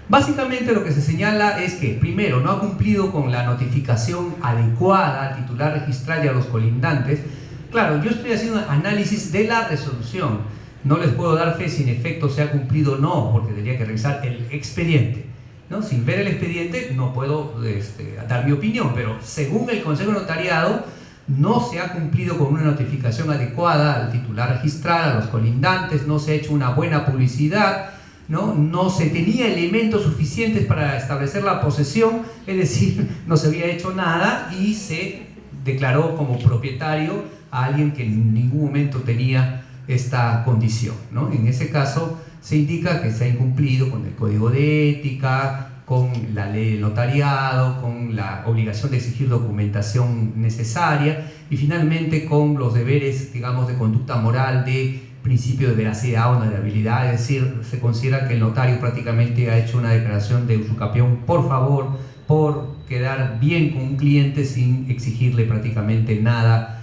Básicamente lo que se señala es que, primero, no ha cumplido con la notificación adecuada al titular registral y a los colindantes. Claro, yo estoy haciendo un análisis de la resolución. No les puedo dar fe si en efecto se ha cumplido o no, porque tendría que revisar el expediente, ¿no? Sin ver el expediente no puedo dar mi opinión, pero según el Consejo Notariado no se ha cumplido con una notificación adecuada al titular registral, a los colindantes, no se ha hecho una buena publicidad, no se tenía elementos suficientes para establecer la posesión, es decir, no se había hecho nada y se declaró como propietario a alguien que en ningún momento tenía esta condición, ¿no? En ese caso se indica que se ha incumplido con el Código de Ética, con la ley del notariado, con la obligación de exigir documentación necesaria y finalmente con los deberes, digamos, de conducta moral de principio de veracidad o honorabilidad. Es decir, se considera que el notario prácticamente ha hecho una declaración de usucapión por favor, por quedar bien con un cliente sin exigirle prácticamente nada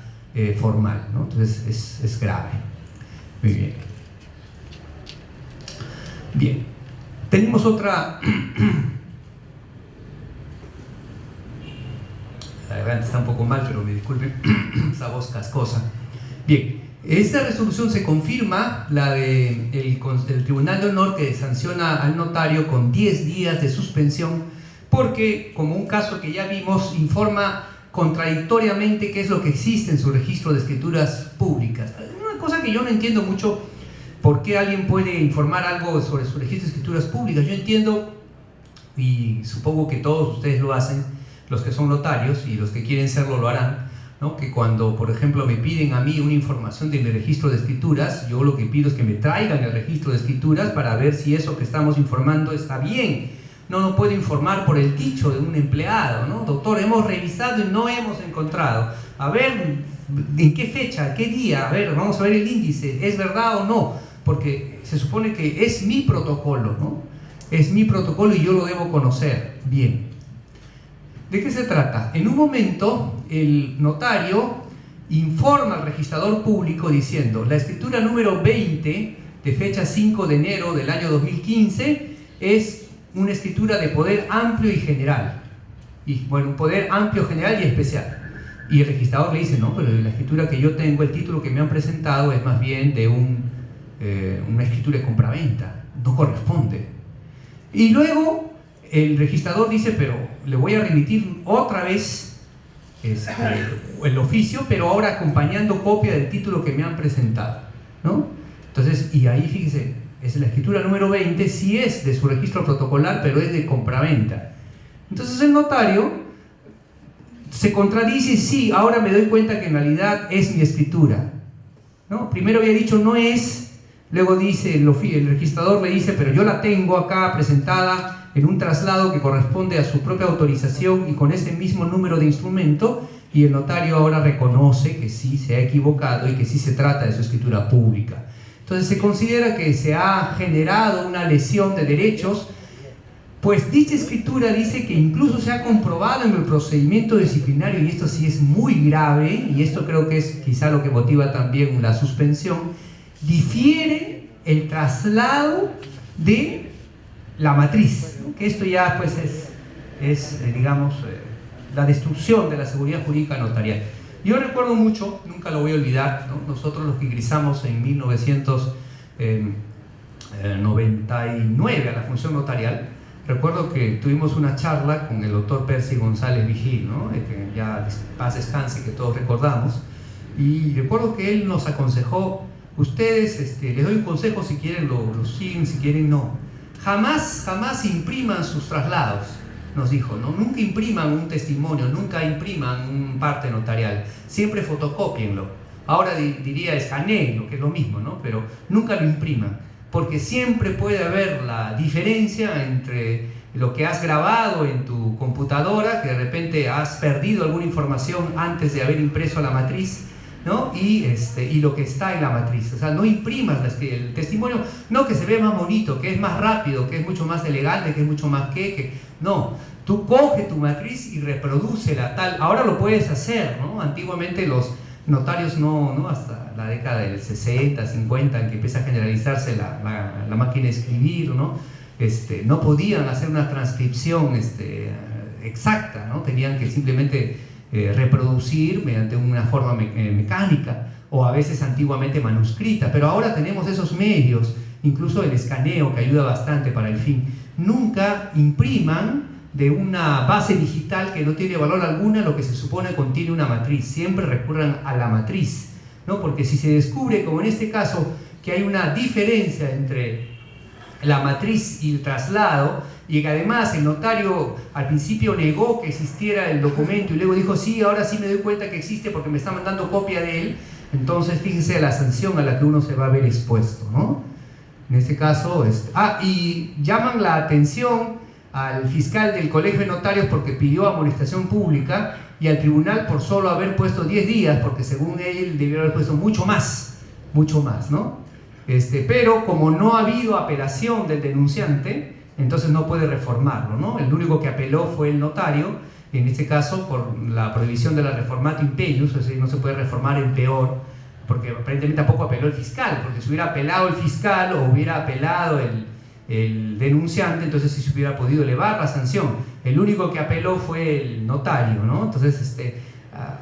formal, ¿no? Entonces es grave. Muy bien. Bien. Tenemos otra... La garganta está un poco mal, pero me disculpen, esa voz cascosa. Bien. Esta resolución se confirma, la del Tribunal de Honor, que sanciona al notario con 10 días de suspensión, porque, como un caso que ya vimos, informa contradictoriamente qué es lo que existe en su registro de escrituras públicas. Una cosa que yo no entiendo mucho, por qué alguien puede informar algo sobre su registro de escrituras públicas. Yo entiendo, y supongo que todos ustedes lo hacen, los que son notarios, y los que quieren serlo lo harán, ¿no? Que cuando, por ejemplo, me piden a mí una información de mi registro de escrituras, yo lo que pido es que me traigan el registro de escrituras para ver si eso que estamos informando está bien. No puedo informar por el dicho de un empleado, ¿no? Doctor, hemos revisado y no hemos encontrado. A ver, ¿en qué fecha? ¿Qué día? A ver, vamos a ver el índice. ¿Es verdad o no? Porque se supone que es mi protocolo, ¿no? Es mi protocolo y yo lo debo conocer bien. ¿De qué se trata? En un momento, el notario informa al registrador público diciendo: la escritura número 20, de fecha 5 de enero del año 2015, es una escritura de poder amplio y general. Y bueno, un poder amplio, general y especial. Y el registrador le dice, no, pero la escritura que yo tengo, el título que me han presentado es más bien de una escritura de compraventa, no corresponde. Y luego el registrador dice, pero le voy a remitir otra vez el oficio, pero ahora acompañando copia del título que me han presentado, ¿no? Entonces, y ahí fíjese, es la escritura número 20, sí es de su registro protocolar, pero es de compraventa. Entonces el notario se contradice, sí, ahora me doy cuenta que en realidad es mi escritura, ¿no? Primero había dicho no es, luego dice, el registrador le dice, pero yo la tengo acá presentada en un traslado que corresponde a su propia autorización y con ese mismo número de instrumento, y el notario ahora reconoce que sí se ha equivocado y que sí se trata de su escritura pública. Entonces se considera que se ha generado una lesión de derechos, pues dicha escritura dice que incluso se ha comprobado en el procedimiento disciplinario, y esto sí es muy grave, y esto creo que es quizá lo que motiva también la suspensión, difiere el traslado de la matriz, ¿no? Que esto ya pues digamos, la destrucción de la seguridad jurídica notarial. Yo recuerdo mucho, nunca lo voy a olvidar, ¿no? Nosotros los que ingresamos en 1999 a la función notarial, recuerdo que tuvimos una charla con el doctor Percy González Vigil, ¿no? Que ya paz descanse, que todos recordamos, y recuerdo que él nos aconsejó, ustedes, les doy un consejo, si quieren lo siguen, si quieren no, jamás impriman sus traslados, nos dijo, ¿no? Nunca impriman un testimonio, nunca impriman un parte notarial, siempre fotocópienlo. Ahora diría escaneen, que es lo mismo, ¿no? Pero nunca lo impriman, porque siempre puede haber la diferencia entre lo que has grabado en tu computadora, que de repente has perdido alguna información antes de haber impreso la matriz, ¿no? Y lo que está en la matriz. O sea, no imprimas el testimonio, no que se ve más bonito, que es más rápido, que es mucho más elegante, que es mucho más no, tú coge tu matriz y reprodúcela tal. Ahora lo puedes hacer, ¿no? Antiguamente los notarios no, hasta la década del 60, 50, en que empieza a generalizarse la máquina de escribir, ¿no? No podían hacer una transcripción exacta, ¿no? Tenían que simplemente reproducir mediante una forma mecánica, o a veces antiguamente manuscrita, pero ahora tenemos esos medios, incluso el escaneo, que ayuda bastante para el fin. Nunca impriman de una base digital que no tiene valor alguna lo que se supone contiene una matriz, siempre recurran a la matriz, ¿no? Porque si se descubre, como en este caso, que hay una diferencia entre la matriz y el traslado, y que además el notario al principio negó que existiera el documento y luego dijo, sí, ahora sí me doy cuenta que existe porque me está mandando copia de él, entonces fíjense la sanción a la que uno se va a ver expuesto, ¿no? En este caso, y llaman la atención al fiscal del Colegio de Notarios porque pidió amonestación pública, y al tribunal por solo haber puesto 10 días, porque según él debió haber puesto mucho más, ¿no? Pero como no ha habido apelación del denunciante, entonces no puede reformarlo, ¿no? El único que apeló fue el notario, en este caso por la prohibición de la reformatio impeius, es decir, no se puede reformar en peor, porque aparentemente tampoco apeló el fiscal, porque si hubiera apelado el fiscal o hubiera apelado el denunciante, entonces sí se hubiera podido elevar la sanción. El único que apeló fue el notario, ¿no? Entonces,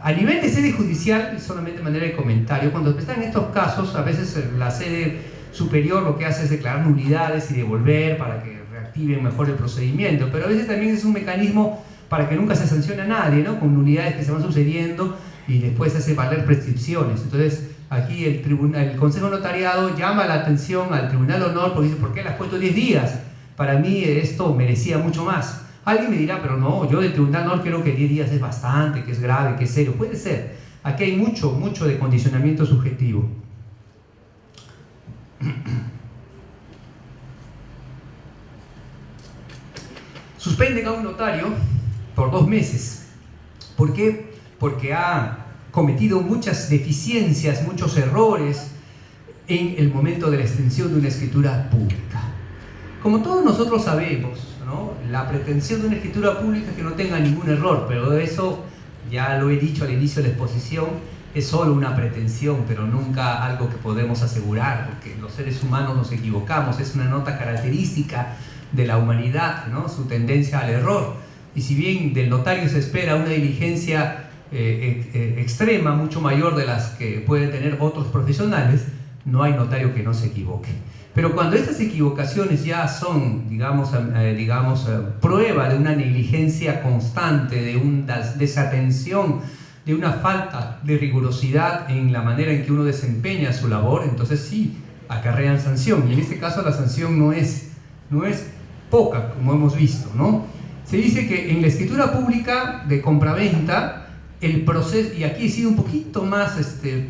a nivel de sede judicial, solamente de manera de comentario, cuando están en estos casos, a veces la sede superior lo que hace es declarar nulidades y devolver para que reactiven mejor el procedimiento, pero a veces también es un mecanismo para que nunca se sancione a nadie, ¿no? Con nulidades que se van sucediendo y después hace valer prescripciones. Entonces, aquí el Consejo Notariado llama la atención al Tribunal de Honor porque dice, ¿por qué le has puesto 10 días? Para mí esto merecía mucho más. Alguien me dirá, pero no, yo del Tribunal de Honor creo que 10 días es bastante, que es grave, que es serio. Puede ser. Aquí hay mucho de condicionamiento subjetivo. Suspenden a un notario por 2 meses. ¿Por qué? Porque ha cometido muchas deficiencias, muchos errores en el momento de la extensión de una escritura pública. Como todos nosotros sabemos, ¿no? La pretensión de una escritura pública es que no tenga ningún error, pero eso, ya lo he dicho al inicio de la exposición, es solo una pretensión, pero nunca algo que podemos asegurar, porque los seres humanos nos equivocamos, es una nota característica de la humanidad, ¿no? Su tendencia al error. y si bien del notario se espera una diligencia extrema, mucho mayor de las que pueden tener otros profesionales, no hay notario que no se equivoque. Pero cuando estas equivocaciones ya son, digamos, prueba de una negligencia constante, de una desatención, de una falta de rigurosidad en la manera en que uno desempeña su labor, entonces sí acarrean sanción. Y en este caso la sanción no es poca, como hemos visto, ¿no? Se dice que en la escritura pública de compraventa, el proceso, y aquí he sido un poquito más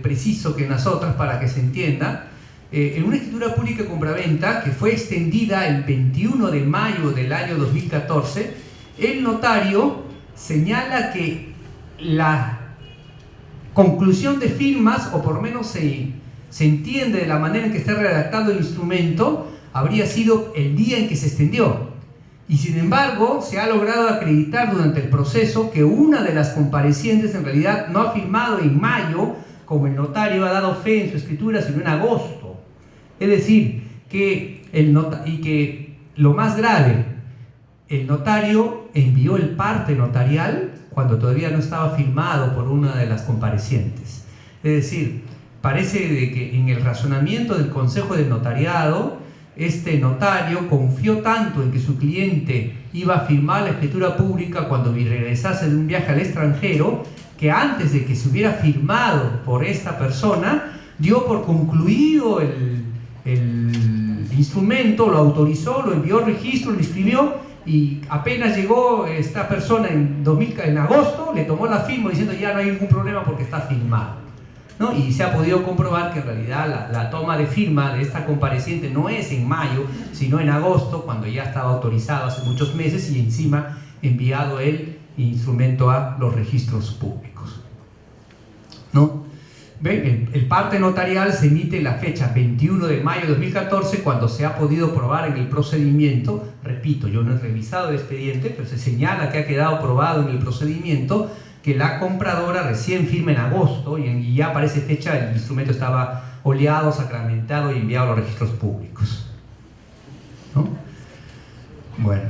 preciso que en las otras para que se entienda, en una escritura pública de compraventa que fue extendida el 21 de mayo del año 2014, el notario señala que la conclusión de firmas, o por lo menos se entiende de la manera en que está redactado el instrumento, habría sido el día en que se extendió. Y sin embargo, se ha logrado acreditar durante el proceso que una de las comparecientes en realidad no ha firmado en mayo, como el notario ha dado fe en su escritura, sino en agosto. Es decir, que lo más grave, el notario envió el parte notarial cuando todavía no estaba firmado por una de las comparecientes. Es decir, parece de que en el razonamiento del Consejo del Notariado, este notario confió tanto en que su cliente iba a firmar la escritura pública cuando regresase de un viaje al extranjero, que antes de que se hubiera firmado por esta persona, dio por concluido el instrumento, lo autorizó, lo envió al registro, lo inscribió, y apenas llegó esta persona en agosto, le tomó la firma diciendo ya no hay ningún problema porque está firmado, ¿no? Y se ha podido comprobar que en realidad la toma de firma de esta compareciente no es en mayo, sino en agosto, cuando ya estaba autorizado hace muchos meses y encima enviado el instrumento a los registros públicos, ¿no? ¿Ven? El parte notarial se emite en la fecha 21 de mayo de 2014, cuando se ha podido probar en el procedimiento, repito, yo no he revisado el expediente, pero se señala que ha quedado probado en el procedimiento que la compradora recién firma en agosto y ya para esa fecha el instrumento estaba oleado, sacramentado y enviado a los registros públicos, ¿no? Bueno,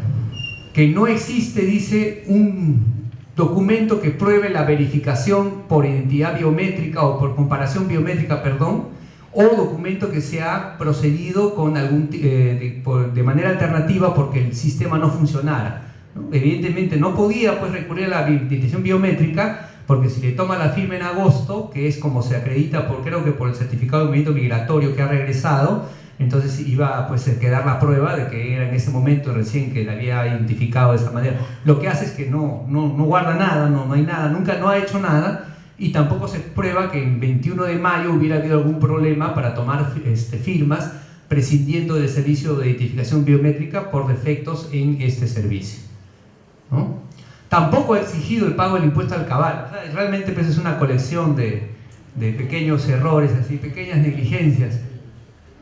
que no existe, dice, un documento que pruebe la verificación por identidad biométrica o por comparación biométrica, perdón, o documento que se ha procedido con de manera alternativa porque el sistema no funcionara, ¿no? Evidentemente no podía pues recurrir a la identificación biométrica, porque si le toma la firma en agosto, que es como se acredita creo que por el certificado de movimiento migratorio que ha regresado, entonces iba pues a quedar la prueba de que era en ese momento recién que la había identificado de esa manera. Lo que hace es que no guarda nada, no hay nada, nunca no ha hecho nada, y tampoco se prueba que en 21 de mayo hubiera habido algún problema para tomar firmas prescindiendo del servicio de identificación biométrica por defectos en este servicio, ¿no? Tampoco ha exigido el pago del impuesto al cabal. O sea, realmente pues es una colección de pequeños errores, así, pequeñas negligencias,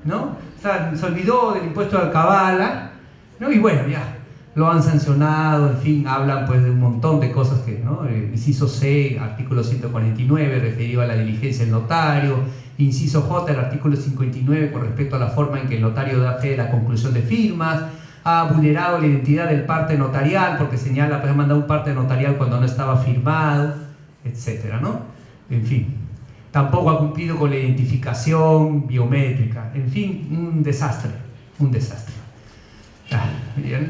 ¿no? O sea, se olvidó del impuesto al cabala, ¿no? Y bueno, ya lo han sancionado, en fin, hablan pues de un montón de cosas que, ¿no? Inciso C, artículo 149, referido a la diligencia del notario. Inciso J, el artículo 59, con respecto a la forma en que el notario da fe de la conclusión de firmas. Ha vulnerado la identidad del parte notarial porque señala, pues ha mandado un parte notarial cuando no estaba firmado, etcétera, ¿no? En fin, tampoco ha cumplido con la identificación biométrica. En fin, un desastre, un desastre.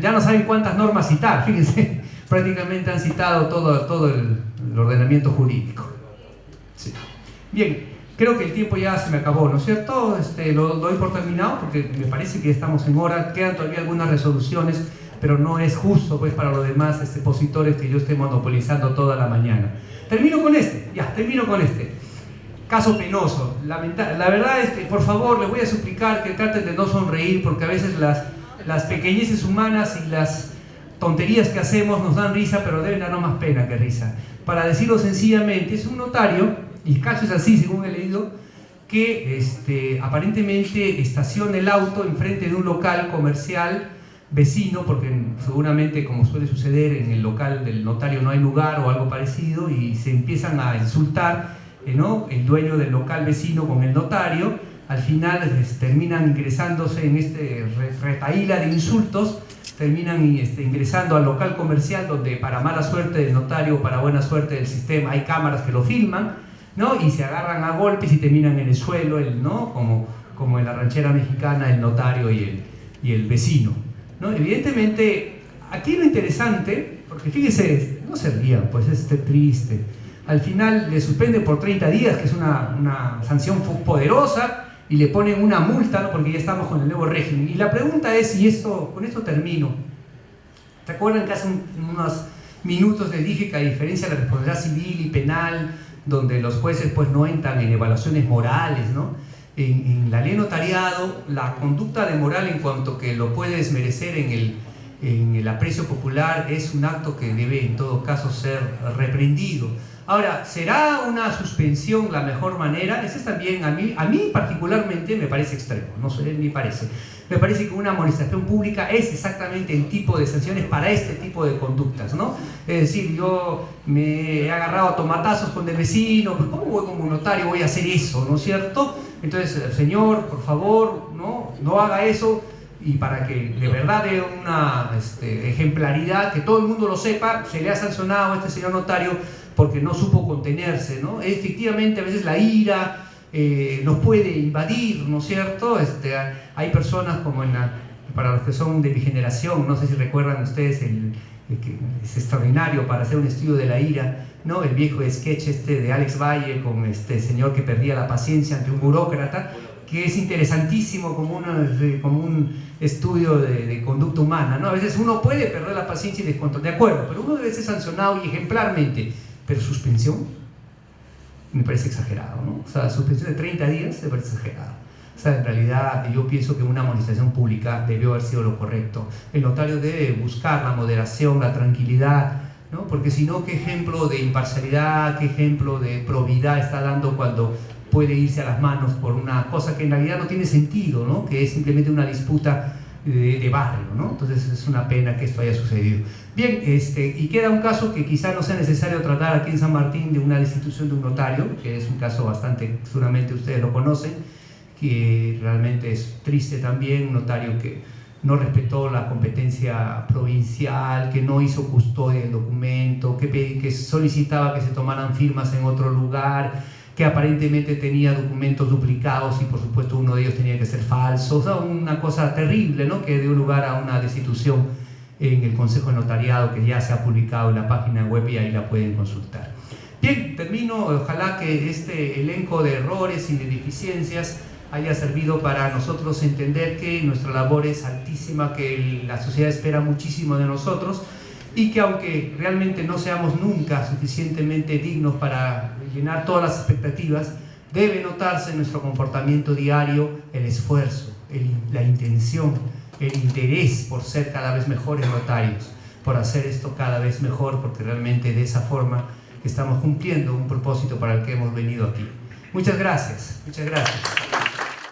Ya no saben cuántas normas citar, fíjense, prácticamente han citado todo el ordenamiento jurídico. Sí. Bien. Creo que el tiempo ya se me acabó, ¿no es cierto? Lo doy por terminado porque me parece que estamos en hora. Quedan todavía algunas resoluciones, pero no es justo pues para los demás expositores que yo esté monopolizando toda la mañana. Termino con este. Caso penoso. La verdad es que, por favor, les voy a suplicar que traten de no sonreír, porque a veces las pequeñeces humanas y las tonterías que hacemos nos dan risa, pero deben darnos más pena que risa. Para decirlo sencillamente, es un notario, y el caso es así según he leído, que aparentemente estaciona el auto enfrente de un local comercial vecino, porque seguramente, como suele suceder, en el local del notario no hay lugar o algo parecido, y se empiezan a insultar, ¿no? El dueño del local vecino con el notario. Al final terminan ingresándose en retahíla de insultos terminan ingresando al local comercial donde para mala suerte del notario, para buena suerte del sistema, hay cámaras que lo filman, ¿no? Y se agarran a golpes y terminan en el suelo, ¿no? Como en la ranchera mexicana, el notario y el vecino, ¿no? Evidentemente, aquí lo interesante, porque fíjese, no se rían, pues es triste. Al final le suspenden por 30 días, que es una sanción poderosa, y le ponen una multa, ¿no? Porque ya estamos con el nuevo régimen. Y la pregunta es, y con esto termino, ¿te acuerdan que hace unos minutos les dije que a diferencia de la responsabilidad civil y penal, donde los jueces pues no entran en evaluaciones morales, ¿no? En la ley de notariado, la conducta de moral en cuanto que lo puede desmerecer en el aprecio popular es un acto que debe en todo caso ser reprendido. Ahora, ¿será una suspensión la mejor manera? Ese es también, a mí particularmente me parece extremo, no sé, me parece. Me parece que una amonestación pública es exactamente el tipo de sanciones para este tipo de conductas, ¿no? Es decir, yo me he agarrado a tomatazos con el vecino, pues ¿cómo voy como notario voy a hacer eso, ¿no es cierto? Entonces, señor, por favor, no haga eso, y para que de verdad dé una ejemplaridad, que todo el mundo lo sepa, se le ha sancionado a este señor notario porque no supo contenerse, ¿no? Efectivamente, a veces la ira nos puede invadir, ¿no es cierto? Hay personas como para los que son de mi generación, no sé si recuerdan ustedes, que es extraordinario para hacer un estudio de la ira, ¿no? El viejo sketch de Alex Valle con este señor que perdía la paciencia ante un burócrata, que es interesantísimo como un estudio de conducta humana, ¿no? A veces uno puede perder la paciencia y descontrol, de acuerdo, pero uno debe ser sancionado y ejemplarmente. Pero suspensión me parece exagerado, ¿no? O sea, suspensión de 30 días me parece exagerado. O sea, en realidad yo pienso que una amonestación pública debió haber sido lo correcto. El notario debe buscar la moderación, la tranquilidad, ¿no? Porque si no, ¿qué ejemplo de imparcialidad, qué ejemplo de probidad está dando cuando puede irse a las manos por una cosa que en realidad no tiene sentido, ¿no? Que es simplemente una disputa de barrio, ¿no? Entonces es una pena que esto haya sucedido. Bien, y queda un caso que quizá no sea necesario tratar aquí en San Martín, de una destitución de un notario, que es un caso bastante, seguramente ustedes lo conocen, que realmente es triste también, un notario que no respetó la competencia provincial, que no hizo custodia del documento, que solicitaba que se tomaran firmas en otro lugar, que aparentemente tenía documentos duplicados y por supuesto uno de ellos tenía que ser falso. O sea, una cosa terrible, ¿no? Que dio lugar a una destitución en el Consejo de Notariado, que ya se ha publicado en la página web y ahí la pueden consultar. Bien, termino. Ojalá que este elenco de errores y de deficiencias haya servido para nosotros entender que nuestra labor es altísima, que la sociedad espera muchísimo de nosotros, y que aunque realmente no seamos nunca suficientemente dignos para llenar todas las expectativas, debe notarse en nuestro comportamiento diario el esfuerzo, la intención, el interés por ser cada vez mejores notarios, por hacer esto cada vez mejor, porque realmente de esa forma estamos cumpliendo un propósito para el que hemos venido aquí. Muchas gracias. Muchas gracias.